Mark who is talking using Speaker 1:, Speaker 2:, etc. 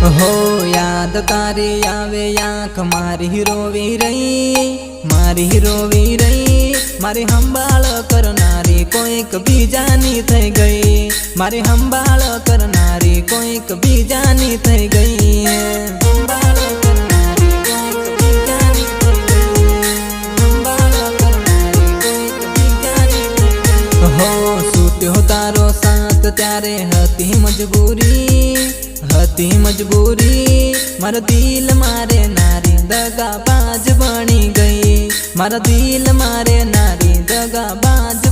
Speaker 1: हो याद तारी आवे आँख मारी रोवी रही, मारी रोवी रही। मारी हंबाळ करनारी कोईक बीजानी थई गई, मारी हंबाळ करनारी कोईक बीजानी थई गई। हंबाळ करनारी कोईक बीजानी थई गई, हंबाळ करनारी कोईक बीजानी थई गई। हो सूत्यो तारो साथ त्यारे हती मजबूरी, हती मजबूरी। मारा दिल मारे नारी दगाबाज बनी गई, मारा दिल मारे नारी दगाबाज